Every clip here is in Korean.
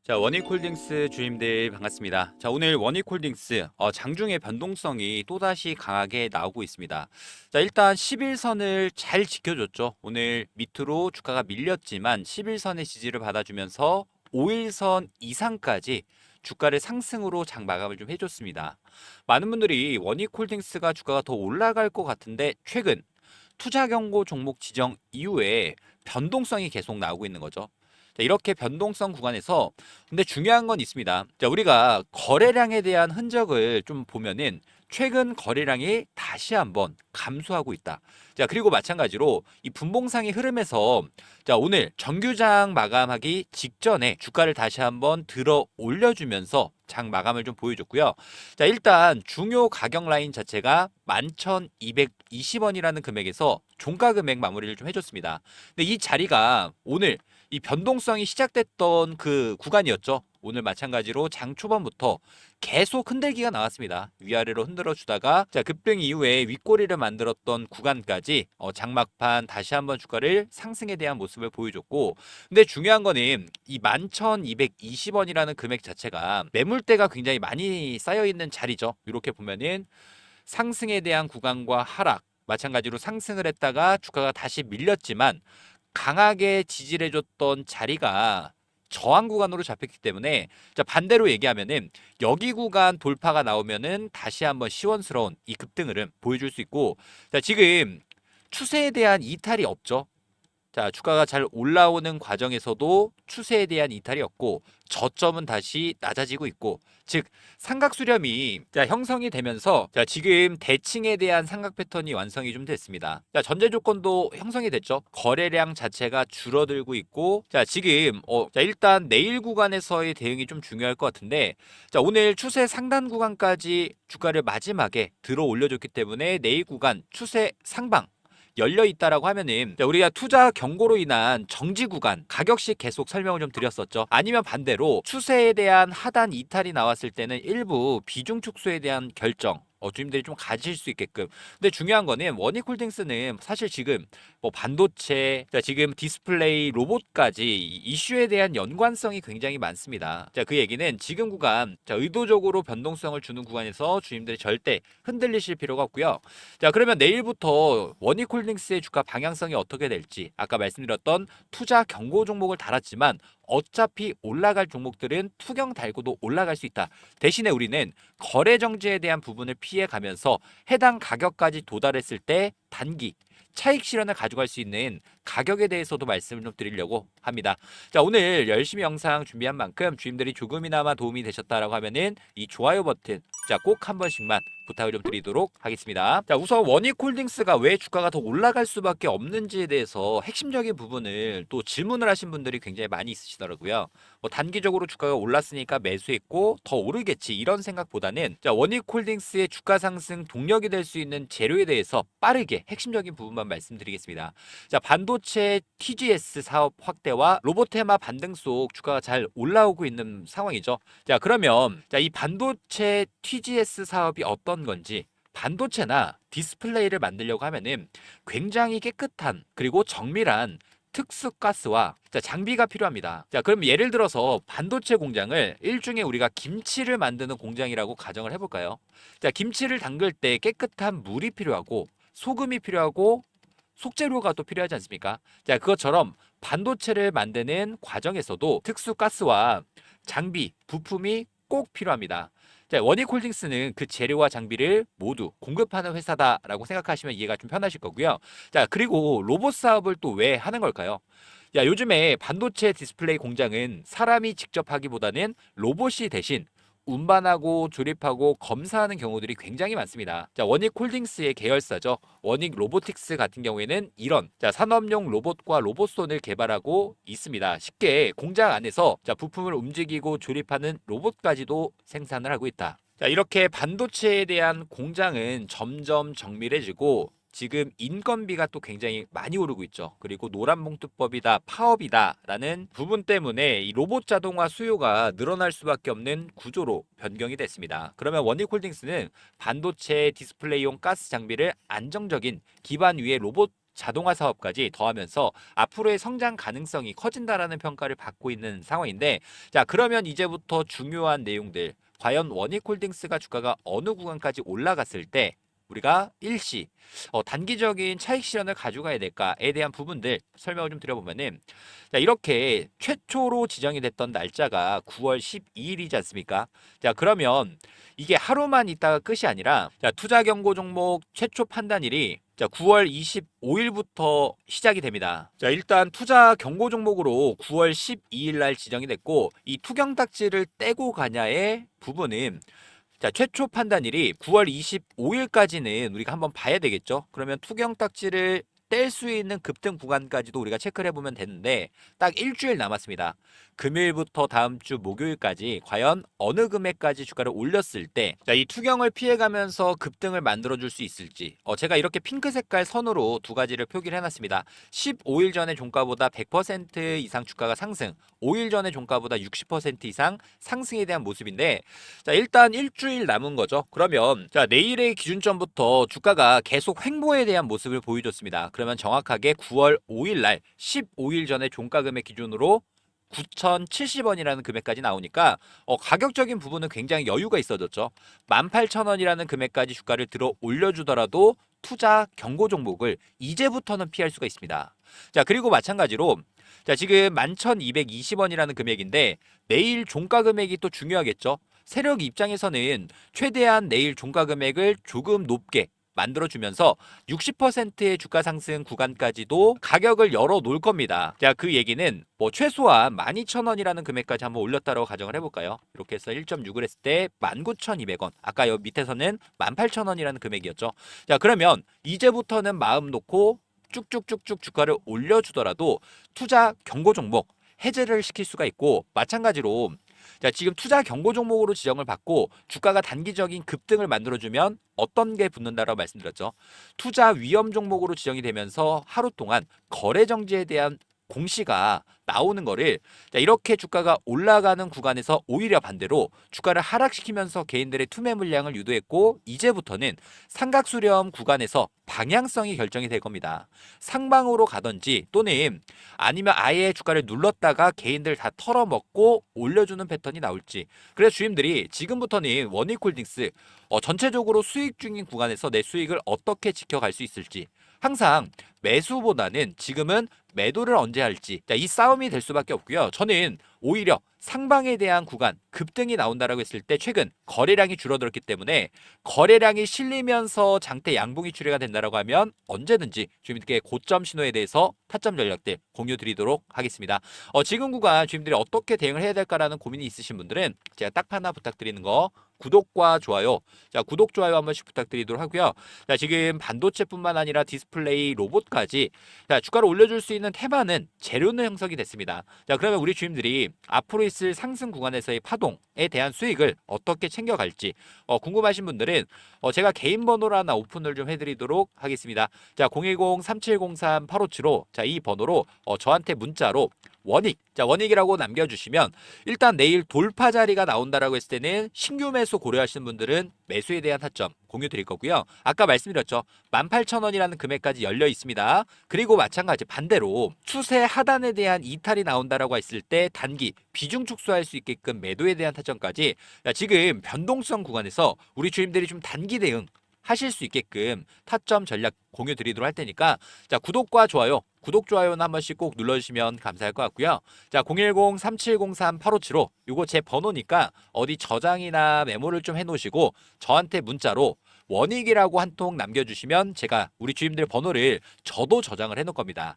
자, 원익홀딩스 주임들 반갑습니다. 자, 오늘 원익홀딩스 장중의 변동성이 또다시 강하게 나오고 있습니다. 자, 일단 11선을 잘 지켜줬죠. 오늘 밑으로 주가가 밀렸지만 11선의 지지를 받아주면서 5일선 이상까지 주가를 상승으로 장 마감을 좀 해줬습니다. 많은 분들이 원익홀딩스가 주가가 더 올라갈 것 같은데 최근 투자 경고 종목 지정 이후에 변동성이 계속 나오고 있는 거죠. 자, 이렇게 변동성 구간에서 근데 중요한 건 있습니다. 자, 우리가 거래량에 대한 흔적을 좀 보면은 최근 거래량이 다시 한번 감소하고 있다. 자, 그리고 마찬가지로 이 분봉상의 흐름에서 자, 오늘 정규장 마감하기 직전에 주가를 다시 한번 들어 올려주면서 장 마감을 좀 보여줬고요. 자, 일단 중요 가격 라인 자체가 11,220원이라는 금액에서 종가 금액 마무리를 좀 해줬습니다. 근데 이 자리가 오늘 이 변동성이 시작됐던 그 구간이었죠. 오늘 마찬가지로 장 초반부터 계속 흔들기가 나왔습니다. 위아래로 흔들어 주다가 자, 급등 이후에 윗꼬리를 만들었던 구간까지 장막판 다시 한번 주가를 상승에 대한 모습을 보여줬고, 근데 중요한 거는 이 11,220원이라는 금액 자체가 매물대가 굉장히 많이 쌓여 있는 자리죠. 이렇게 보면은 상승에 대한 구간과 하락, 마찬가지로 상승을 했다가 주가가 다시 밀렸지만 강하게 지지를 해줬던 자리가 저항 구간으로 잡혔기 때문에 자, 반대로 얘기하면은 여기 구간 돌파가 나오면은 다시 한번 시원스러운 이 급등 흐름 보여줄 수 있고, 자, 지금 추세에 대한 이탈이 없죠. 자, 주가가 잘 올라오는 과정에서도 추세에 대한 이탈이 없고 저점은 다시 낮아지고 있고, 즉 삼각 수렴이 자, 형성이 되면서 자, 지금 대칭에 대한 삼각 패턴이 완성이 좀 됐습니다. 자, 전제 조건도 형성이 됐죠. 거래량 자체가 줄어들고 있고, 자, 지금 자, 일단 내일 구간에서의 대응이 좀 중요할 것 같은데, 자, 오늘 추세 상단 구간까지 주가를 마지막에 들어 올려줬기 때문에 내일 구간 추세 상방 열려 있다라고 하면은 자, 우리가 투자 경고로 인한 정지 구간 가격씩 계속 설명을 좀 드렸었죠. 아니면 반대로 추세에 대한 하단 이탈이 나왔을 때는 일부 비중 축소에 대한 결정 주님들이 좀 가질 수 있게끔. 근데 중요한 거는 원익홀딩스는 사실 지금 뭐 반도체, 자, 지금 디스플레이, 로봇까지 이슈에 대한 연관성이 굉장히 많습니다. 자, 그 얘기는 지금 구간, 자, 의도적으로 변동성을 주는 구간에서 주님들이 절대 흔들리실 필요가 없고요. 자, 그러면 내일부터 원익홀딩스의 주가 방향성이 어떻게 될지, 아까 말씀드렸던 투자 경고 종목을 달았지만 어차피 올라갈 종목들은 투경 달고도 올라갈 수 있다. 대신에 우리는 거래 정지에 대한 부분을 피해 가면서 해당 가격까지 도달했을 때 단기 차익 실현을 가져갈 수 있는 가격에 대해서도 말씀을 좀 드리려고 합니다. 자, 오늘 열심히 영상 준비한 만큼 주임들이 조금이나마 도움이 되셨다라고 하면은 이 좋아요 버튼 자, 꼭 한 번씩만 부탁을 좀 드리도록 하겠습니다. 자, 우선 원익홀딩스가 왜 주가가 더 올라갈 수밖에 없는지에 대해서 핵심적인 부분을 또 질문을 하신 분들이 굉장히 많이 있으시더라고요. 뭐 단기적으로 주가가 올랐으니까 매수했고 더 오르겠지 이런 생각보다는 자, 원익홀딩스의 주가 상승 동력이 될 수 있는 재료에 대해서 빠르게 핵심적인 부분만 말씀드리겠습니다. 자, 반도체 TGS 사업 확대와 로봇테마 반등 속 주가가 잘 올라오고 있는 상황이죠. 자, 그러면 자, 이 반도체 TGS 사업이 어떤 건지, 반도체나 디스플레이를 만들려고 하면은 굉장히 깨끗한 그리고 정밀한 특수가스와 자, 장비가 필요합니다. 자, 그럼 예를 들어서 반도체 공장을 일종의 우리가 김치를 만드는 공장이라고 가정을 해볼까요? 자, 김치를 담글 때 깨끗한 물이 필요하고 소금이 필요하고 속재료가 또 필요하지 않습니까? 자, 그것처럼 반도체를 만드는 과정에서도 특수가스와 장비, 부품이 꼭 필요합니다. 자, 원익홀딩스는 그 재료와 장비를 모두 공급하는 회사다라고 생각하시면 이해가 좀 편하실 거고요. 자, 그리고 로봇 사업을 또 왜 하는 걸까요? 야, 요즘에 반도체 디스플레이 공장은 사람이 직접 하기보다는 로봇이 대신 운반하고 조립하고 검사하는 경우들이 굉장히 많습니다. 자, 원익홀딩스의 계열사죠. 원익 로보틱스 같은 경우에는 이런 자, 산업용 로봇과 로봇손을 개발하고 있습니다. 쉽게 공장 안에서 자, 부품을 움직이고 조립하는 로봇까지도 생산을 하고 있다. 자, 이렇게 반도체에 대한 공장은 점점 정밀해지고 지금 인건비가 또 굉장히 많이 오르고 있죠. 그리고 노란봉투법이다, 파업이다라는 부분 때문에 이 로봇 자동화 수요가 늘어날 수밖에 없는 구조로 변경이 됐습니다. 그러면 원익홀딩스는 반도체 디스플레이용 가스 장비를 안정적인 기반 위에 로봇 자동화 사업까지 더하면서 앞으로의 성장 가능성이 커진다라는 평가를 받고 있는 상황인데, 자, 그러면 이제부터 중요한 내용들, 과연 원익홀딩스가 주가가 어느 구간까지 올라갔을 때 우리가 일시 단기적인 차익 실현을 가져가야 될까에 대한 부분들 설명을 좀 드려보면은, 자, 이렇게 최초로 지정이 됐던 날짜가 9월 12일이지 않습니까? 자, 그러면 이게 하루만 있다가 끝이 아니라, 자, 투자 경고 종목 최초 판단일이, 자, 9월 25일부터 시작이 됩니다. 자, 일단 투자 경고 종목으로 9월 12일 날 지정이 됐고, 이 투경딱지를 떼고 가냐의 부분은, 자, 최초 판단일이 9월 25일까지는 우리가 한번 봐야 되겠죠. 그러면 투경딱지를 뗄 수 있는 급등 구간까지도 우리가 체크를 해보면 되는데, 딱 일주일 남았습니다. 금요일부터 다음 주 목요일까지 과연 어느 금액까지 주가를 올렸을 때, 자, 이 투경을 피해가면서 급등을 만들어줄 수 있을지, 제가 이렇게 핑크 색깔 선으로 두 가지를 표기를 해놨습니다. 15일 전의 종가보다 100% 이상 주가가 상승, 5일 전의 종가보다 60% 이상 상승에 대한 모습인데, 자, 일단 일주일 남은 거죠. 그러면, 자, 내일의 기준점부터 주가가 계속 횡보에 대한 모습을 보여줬습니다. 그러면 정확하게 9월 5일 날 15일 전의 종가 금액 기준으로 9,070원이라는 금액까지 나오니까 가격적인 부분은 굉장히 여유가 있어졌죠. 18,000원이라는 금액까지 주가를 들어 올려주더라도 투자 경고 종목을 이제부터는 피할 수가 있습니다. 자, 그리고 마찬가지로, 자, 지금 11,220원이라는 금액인데 내일 종가 금액이 또 중요하겠죠. 세력 입장에서는 최대한 내일 종가 금액을 조금 높게 만들어주면서 60%의 주가 상승 구간까지도 가격을 열어 놓을 겁니다. 자, 그 얘기는 뭐 최소한 12,000원이라는 금액까지 한번 올렸다고 가정을 해볼까요? 이렇게 해서 1.6을 했을 때 19,200원. 아까 여기 밑에서는 18,000원이라는 금액이었죠. 자, 그러면 이제부터는 마음 놓고 쭉쭉쭉쭉 주가를 올려주더라도 투자 경고 종목 해제를 시킬 수가 있고, 마찬가지로, 자, 지금 투자 경고 종목으로 지정을 받고 주가가 단기적인 급등을 만들어주면 어떤 게 붙는다라고 말씀드렸죠. 투자 위험 종목으로 지정이 되면서 하루 동안 거래 정지에 대한 공시가 나오는 거를, 자, 이렇게 주가가 올라가는 구간에서 오히려 반대로 주가를 하락시키면서 개인들의 투매 물량을 유도했고, 이제부터는 삼각수렴 구간에서 방향성이 결정이 될 겁니다. 상방으로 가든지 또는 아니면 아예 주가를 눌렀다가 개인들 다 털어먹고 올려주는 패턴이 나올지. 그래서 주임들이 지금부터는 원익홀딩스 전체적으로 수익 중인 구간에서 내 수익을 어떻게 지켜갈 수 있을지, 항상 매수보다는 지금은 매도를 언제 할지, 자, 이 싸움이 될 수밖에 없고요. 저는 오히려 상방에 대한 구간 급등이 나온다라고 했을 때 최근 거래량이 줄어들었기 때문에 거래량이 실리면서 장대 양봉이 출회가 된다라고 하면 언제든지 주민들께 고점 신호에 대해서 타점 전략들 공유 드리도록 하겠습니다. 지금 구간 주민들이 어떻게 대응을 해야 될까라는 고민이 있으신 분들은 제가 딱 하나 부탁드리는 거, 구독과 좋아요. 자, 구독, 좋아요 한 번씩 부탁드리도록 하고요. 자, 지금 반도체뿐만 아니라 디스플레이, 로봇까지, 자, 주가를 올려줄 수 있는 테마는 재료는 형성이 됐습니다. 자, 그러면 우리 주임들이 앞으로 있을 상승 구간에서의 파동에 대한 수익을 어떻게 챙겨갈지 궁금하신 분들은 제가 개인 번호로 하나 오픈을 좀 해드리도록 하겠습니다. 자, 010-3703-8575, 자, 이 번호로 저한테 문자로 원익, 자, 원익이라고 남겨주시면, 일단 내일 돌파 자리가 나온다라고 했을 때는 신규 매수 고려하시는 분들은 매수에 대한 타점 공유 드릴 거고요. 아까 말씀드렸죠. 18,000원이라는 금액까지 열려 있습니다. 그리고 마찬가지 반대로 추세 하단에 대한 이탈이 나온다라고 했을 때 단기 비중 축소할 수 있게끔 매도에 대한 타점까지, 지금 변동성 구간에서 우리 주임들이 좀 단기 대응 하실 수 있게끔 타점 전략 공유 드리도록 할 테니까, 자, 구독과 좋아요, 구독, 좋아요는 한 번씩 꼭 눌러주시면 감사할 것 같고요. 자, 010-3703-8575, 요거 제 번호니까 어디 저장이나 메모를 좀 해놓으시고 저한테 문자로 원익이라고 한 통 남겨주시면 제가 우리 주임들 번호를 저도 저장을 해놓을 겁니다.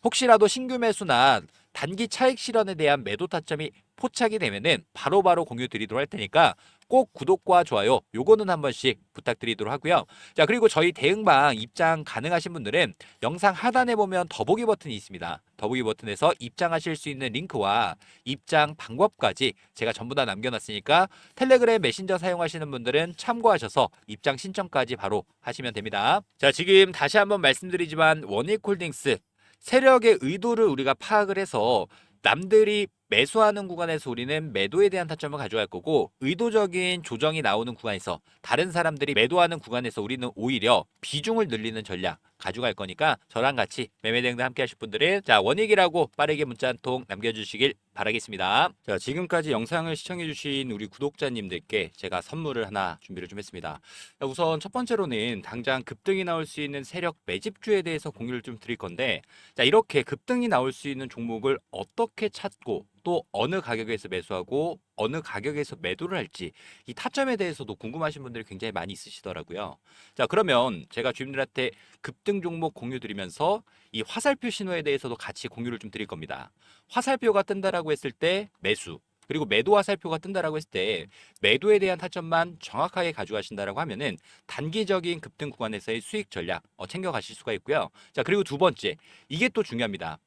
혹시라도 신규 매수나 단기 차익 실현에 대한 매도 타점이 포착이 되면은 바로바로 공유 드리도록 할 테니까 꼭 구독과 좋아요 요거는 한 번씩 부탁드리도록 하고요. 자, 그리고 저희 대응방 입장 가능하신 분들은 영상 하단에 보면 더보기 버튼이 있습니다. 더보기 버튼에서 입장하실 수 있는 링크와 입장 방법까지 제가 전부 다 남겨놨으니까 텔레그램 메신저 사용하시는 분들은 참고하셔서 입장 신청까지 바로 하시면 됩니다. 자, 지금 다시 한번 말씀드리지만 원익홀딩스 세력의 의도를 우리가 파악을 해서 남들이 매수하는 구간에서 우리는 매도에 대한 타점을 가져갈 거고 의도적인 조정이 나오는 구간에서 다른 사람들이 매도하는 구간에서 우리는 오히려 비중을 늘리는 전략 가져갈 거니까 저랑 같이 매매 대응도 함께 하실 분들은 자 원익이라고 빠르게 문자 한 통 남겨주시길 바라겠습니다. 자 지금까지 영상을 시청해주신 우리 구독자님들께 제가 선물을 하나 준비를 좀 했습니다. 자, 우선 첫 번째로는 당장 급등이 나올 수 있는 세력 매집주에 대해서 공유를 좀 드릴 건데 자 이렇게 급등이 나올 수 있는 종목을 어떻게 찾고 또 어느 가격에서 매수하고 어느 가격에서 매도를 할지 이 타점에 대해서도 궁금하신 분들이 굉장히 많이 있으시더라고요. 자 그러면 제가 주님들한테 급등 종목 공유 드리면서 이 화살표 신호에 대해서도 같이 공유를 좀 드릴 겁니다. 화살표가 뜬다라고 했을 때 매수 그리고 매도 화살표가 뜬다라고 했을 때 매도에 대한 타점만 정확하게 가져가신다라고 하면은 단기적인 급등 구간에서의 수익 전략 챙겨 가실 수가 있고요. 자 그리고 두 번째 이게 또 중요합니다.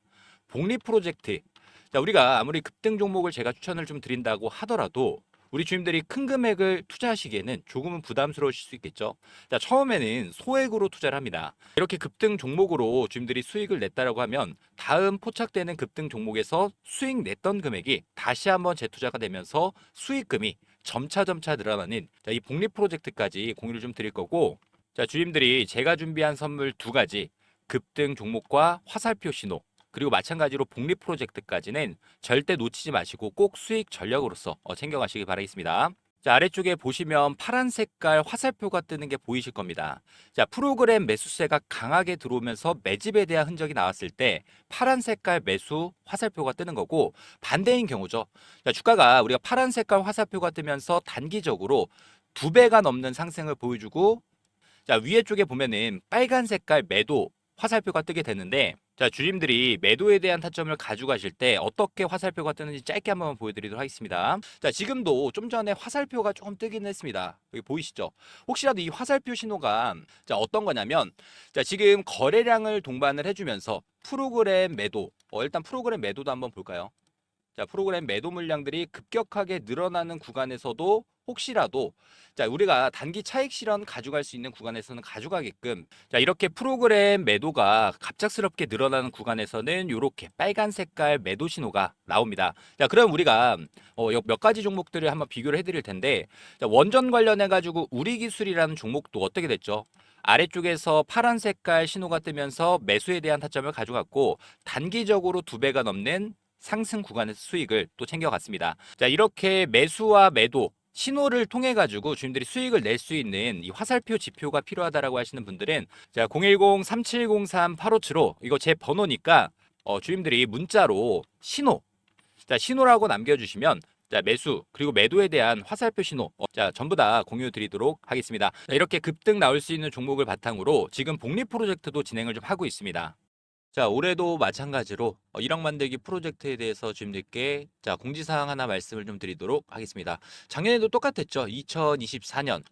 복리 프로젝트. 자, 우리가 아무리 급등 종목을 제가 추천을 좀 드린다고 하더라도 우리 주님들이 큰 금액을 투자하시기에는 조금은 부담스러우실 수 있겠죠. 자, 처음에는 소액으로 투자를 합니다. 이렇게 급등 종목으로 주님들이 수익을 냈다라고 하면 다음 포착되는 급등 종목에서 수익 냈던 금액이 다시 한번 재투자가 되면서 수익금이 점차 늘어나는 자, 이 복리 프로젝트까지 공유를 좀 드릴 거고 자, 주님들이 제가 준비한 선물 두 가지 급등 종목과 화살표 신호 그리고 마찬가지로 복리 프로젝트까지는 절대 놓치지 마시고 꼭 수익 전략으로서 챙겨가시기 바라겠습니다. 자, 아래쪽에 보시면 파란 색깔 화살표가 뜨는 게 보이실 겁니다. 자, 프로그램 매수세가 강하게 들어오면서 매집에 대한 흔적이 나왔을 때 파란 색깔 매수 화살표가 뜨는 거고 반대인 경우죠. 자, 주가가 우리가 파란 색깔 화살표가 뜨면서 단기적으로 2배가 넘는 상승을 보여주고 자, 위에 쪽에 보면은 빨간 색깔 매도 화살표가 뜨게 되는데 자, 주님들이 매도에 대한 타점을 가져가실 때 어떻게 화살표가 뜨는지 짧게 한번 보여드리도록 하겠습니다. 자, 지금도 좀 전에 화살표가 조금 뜨긴 했습니다. 여기 보이시죠? 혹시라도 이 화살표 신호가 자, 어떤 거냐면 자, 지금 거래량을 동반을 해주면서 프로그램 매도 일단 프로그램 매도도 한번 볼까요? 자, 프로그램 매도 물량들이 급격하게 늘어나는 구간에서도 혹시라도 자, 우리가 단기 차익 실현 가져갈 수 있는 구간에서는 가져가게끔 자, 이렇게 프로그램 매도가 갑작스럽게 늘어나는 구간에서는 이렇게 빨간 색깔 매도 신호가 나옵니다. 자, 그럼 우리가 몇 가지 종목들을 한번 비교를 해드릴 텐데 자, 원전 관련해 가지고 우리기술이라는 종목도 어떻게 됐죠? 아래쪽에서 파란 색깔 신호가 뜨면서 매수에 대한 타점을 가져갔고 단기적으로 2배가 넘는 상승 구간에서 수익을 또 챙겨갔습니다. 자, 이렇게 매수와 매도 신호를 통해 가지고 주님들이 수익을 낼 수 있는 이 화살표 지표가 필요하다라고 하시는 분들은 자, 010-3703-8575 이거 제 번호니까 주님들이 문자로 신호 자, 신호라고 남겨주시면 자, 매수 그리고 매도에 대한 화살표 신호 자, 전부 다 공유 드리도록 하겠습니다. 자, 이렇게 급등 나올 수 있는 종목을 바탕으로 지금 복리 프로젝트도 진행을 좀 하고 있습니다. 자, 올해도 마찬가지로 1억 만들기 프로젝트에 대해서 주님들께 자, 공지사항 하나 말씀을 좀 드리도록 하겠습니다. 작년에도 똑같았죠. 2024년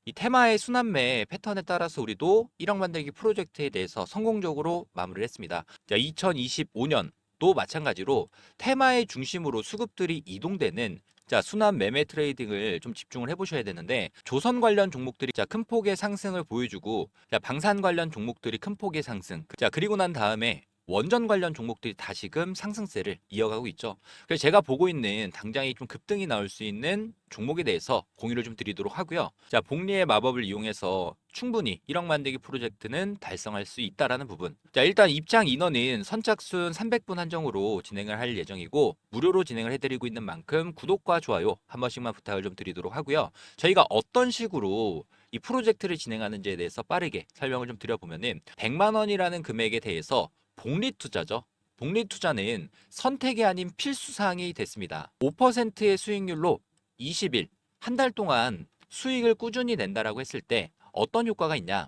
이 테마의 순환매 패턴에 따라서 우리도 1억 만들기 프로젝트에 대해서 성공적으로 마무리를 했습니다. 자, 2025년 또 마찬가지로 테마의 중심으로 수급들이 이동되는 자, 순환 매매 트레이딩을 좀 집중을 해보셔야 되는데 조선 관련 종목들이 자, 큰 폭의 상승을 보여주고 자, 방산 관련 종목들이 큰 폭의 상승 자, 그리고 난 다음에 원전 관련 종목들이 다시금 상승세를 이어가고 있죠. 그래서 제가 보고 있는 당장이 좀 급등이 나올 수 있는 종목에 대해서 공유를 좀 드리도록 하고요. 자, 복리의 마법을 이용해서 충분히 1억 만들기 프로젝트는 달성할 수 있다라는 부분. 자, 일단 입장 인원은 선착순 300분 한정으로 진행을 할 예정이고 무료로 진행을 해드리고 있는 만큼 구독과 좋아요 한 번씩만 부탁을 좀 드리도록 하고요. 저희가 어떤 식으로 이 프로젝트를 진행하는지에 대해서 빠르게 설명을 좀 드려보면은 100만 원이라는 금액에 대해서 복리 투자죠. 복리 투자는 선택이 아닌 필수 사항이 됐습니다. 5%의 수익률로 20일, 한 달 동안 수익을 꾸준히 낸다라고 했을 때 어떤 효과가 있냐?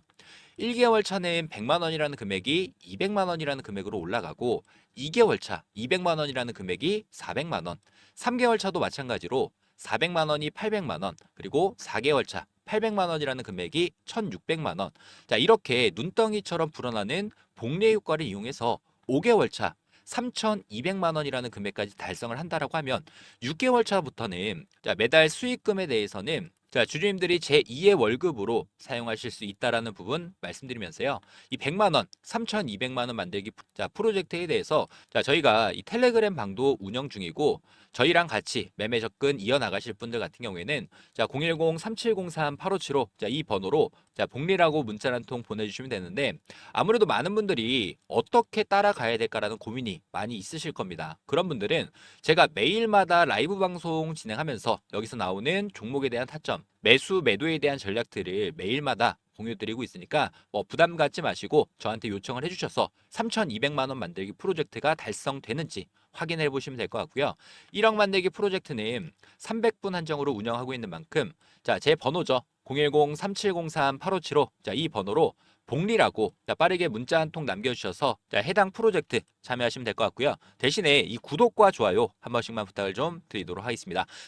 1개월 차는 100만 원이라는 금액이 200만 원이라는 금액으로 올라가고 2개월 차 200만 원이라는 금액이 400만 원, 3개월 차도 마찬가지로 400만 원이 800만 원, 그리고 4개월 차 800만 원이라는 금액이 1,600만 원. 자, 이렇게 눈덩이처럼 불어나는 복리 효과를 이용해서 5개월 차 3,200만 원이라는 금액까지 달성을 한다라고 하면 6개월 차부터는 자, 매달 수익금에 대해서는 자, 주주님들이 제2의 월급으로 사용하실 수 있다라는 부분 말씀드리면서요. 이 100만 원, 3,200만 원 만들기 자, 프로젝트에 대해서 자, 저희가 이 텔레그램 방도 운영 중이고 저희랑 같이 매매 접근 이어나가실 분들 같은 경우에는 자, 010-3703-8575 자, 이 번호로 자, 복리라고 문자 한 통 보내주시면 되는데 아무래도 많은 분들이 어떻게 따라가야 될까라는 고민이 많이 있으실 겁니다. 그런 분들은 제가 매일마다 라이브 방송 진행하면서 여기서 나오는 종목에 대한 타점, 매수, 매도에 대한 전략들을 매일마다 공유드리고 있으니까 뭐 부담 갖지 마시고 저한테 요청을 해주셔서 3,200만 원 만들기 프로젝트가 달성되는지 확인해 보시면 될 것 같고요. 1억 만들기 프로젝트는 300분 한정으로 운영하고 있는 만큼 자, 제 번호죠. 010-3703-8575 자, 이 번호로 복리라고 자, 빠르게 문자 한 통 남겨주셔서 자, 해당 프로젝트 참여하시면 될 것 같고요. 대신에 이 구독과 좋아요 한 번씩만 부탁을 좀 드리도록 하겠습니다.